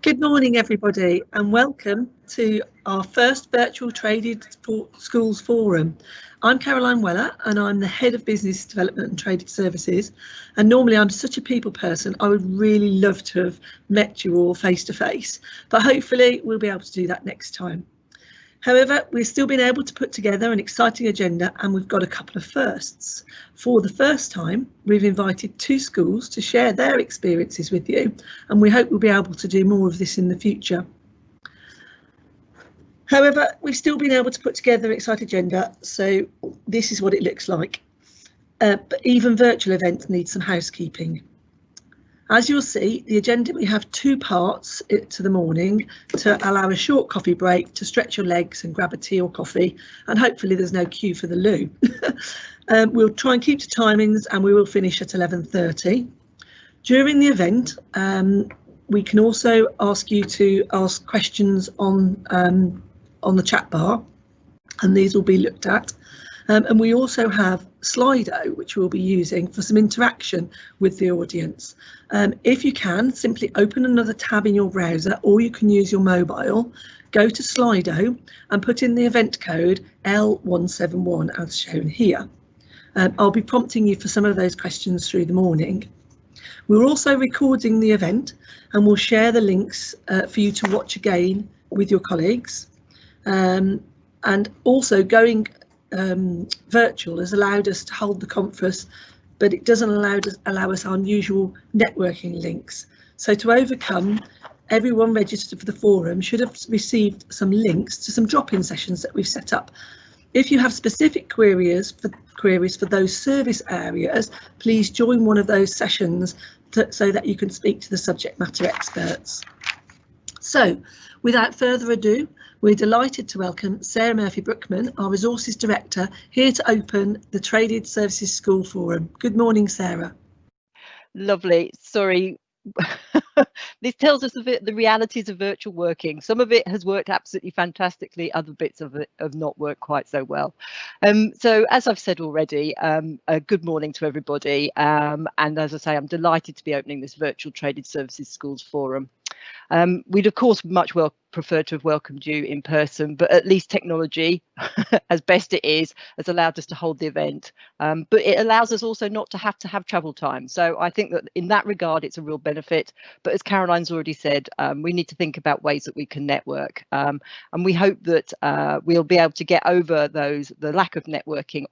Good morning, everybody, and welcome to our first virtual Traded Schools Forum. I'm Caroline Weller, and I'm the Head of Business Development and Traded Services. And normally I'm such a people person, I would really love to have met you all face to face, but hopefully we'll be able to do that next time. However, we've still been able to put together an exciting agenda, and we've got a couple of firsts. For the first time, we've invited 2 schools to share their experiences with you, and we hope we'll be able to do more of this in the future. However, we've still been able to put together an exciting agenda, so this is what it looks like. But even virtual events need some housekeeping. As you'll see, the agenda, we have 2 parts to the morning to allow a short coffee break to stretch your legs and grab a tea or coffee, and hopefully there's no queue for the loo. We'll try and keep to timings, and we will finish at 11:30. During the event, we can also ask you to ask questions on the chat bar, and these will be looked at. And we also have Slido, which we'll be using for some interaction with the audience. If you can, simply open another tab in your browser, or you can use your mobile, go to Slido and put in the event code L171 as shown here. I'll be prompting you for some of those questions through the morning. We're also recording the event, and we'll share the links for you to watch again with your colleagues. And also going virtual has allowed us to hold the conference, but it doesn't allow us our unusual networking links. So to overcome, everyone registered for the forum should have received some links to some drop-in sessions that we've set up. If you have specific queries for those service areas, please join one of those sessions so that you can speak to the subject matter experts. So, without further ado, we're delighted to welcome Sarah Murphy-Brookman, our Resources Director, here to open the Traded Services School Forum. Good morning, Sarah. Lovely. Sorry. This tells us a bit the realities of virtual working. Some of it has worked absolutely fantastically, other bits of it have not worked quite so well. So as I've said already, a good morning to everybody. And as I say, I'm delighted to be opening this virtual Traded Services Schools Forum. We'd of course much prefer to have welcomed you in person, but at least technology, as best it is, has allowed us to hold the event. But it allows us also not to have travel time. So I think that in that regard, it's a real benefit. But as Caroline's already said, we need to think about ways that we can network. And we hope that we'll be able to get over the lack of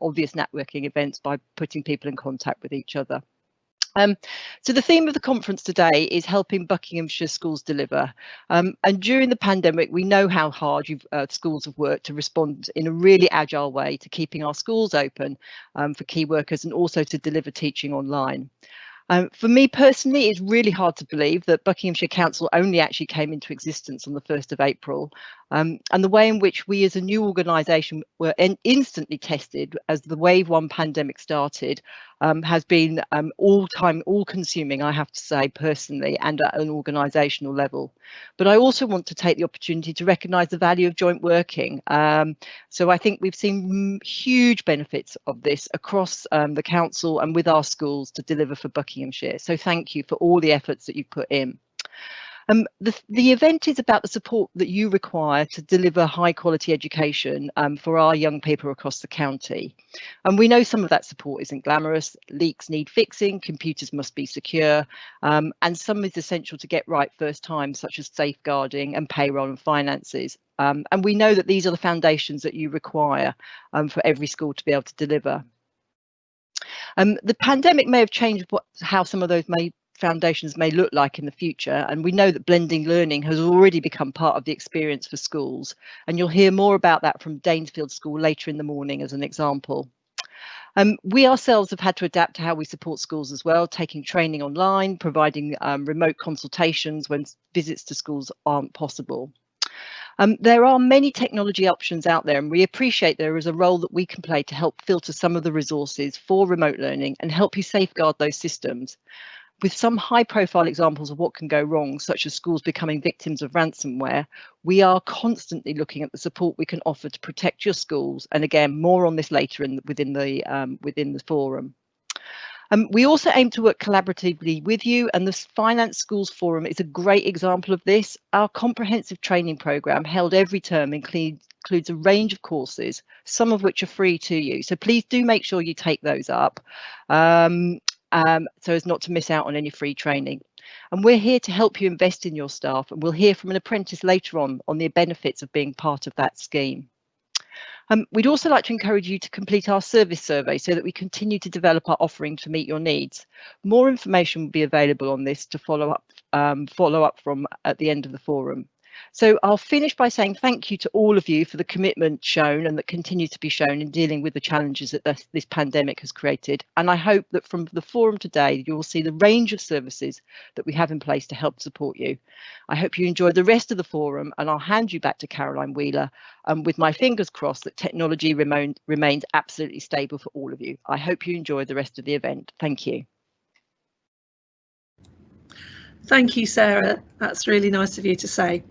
obvious networking events by putting people in contact with each other. So the theme of the conference today is helping Buckinghamshire schools deliver. And during the pandemic, we know how hard schools have worked to respond in a really agile way to keeping our schools open for key workers and also to deliver teaching online. For me personally, it's really hard to believe that Buckinghamshire Council only actually came into existence on the 1st of April. And the way in which we as a new organisation were instantly tested as the wave 1 pandemic started has been all-consuming, I have to say, personally, and at an organisational level. But I also want to take the opportunity to recognise the value of joint working. So I think we've seen huge benefits of this across the council and with our schools to deliver for Buckinghamshire. So thank you for all the efforts that you've put in. The event is about the support that you require to deliver high quality education for our young people across the county. And we know some of that support isn't glamorous. Leaks need fixing, computers must be secure, and some is essential to get right first time, such as safeguarding and payroll and finances. And we know that these are the foundations that you require for every school to be able to deliver. The pandemic may have changed how some of those foundations may look like in the future, and we know that blending learning has already become part of the experience for schools, and you'll hear more about that from Danesfield School later in the morning as an example. We ourselves have had to adapt to how we support schools as well, taking training online, providing remote consultations when visits to schools aren't possible. There are many technology options out there, and we appreciate there is a role that we can play to help filter some of the resources for remote learning and help you safeguard those systems. With some high-profile examples of what can go wrong, such as schools becoming victims of ransomware, we are constantly looking at the support we can offer to protect your schools. And again, more on this later within the forum. We also aim to work collaboratively with you, and the Finance Schools Forum is a great example of this. Our comprehensive training programme, held every term, includes a range of courses, some of which are free to you. So please do make sure you take those up so as not to miss out on any free training. And we're here to help you invest in your staff, and we'll hear from an apprentice later on the benefits of being part of that scheme. We'd also like to encourage you to complete our service survey so that we continue to develop our offering to meet your needs. More information will be available on this to follow up from at the end of the forum. So I'll finish by saying thank you to all of you for the commitment shown and that continues to be shown in dealing with the challenges that this pandemic has created. And I hope that from the forum today, you will see the range of services that we have in place to help support you. I hope you enjoy the rest of the forum, and I'll hand you back to Caroline Wheeler with my fingers crossed that technology remains absolutely stable for all of you. I hope you enjoy the rest of the event. Thank you. Thank you, Sarah. That's really nice of you to say.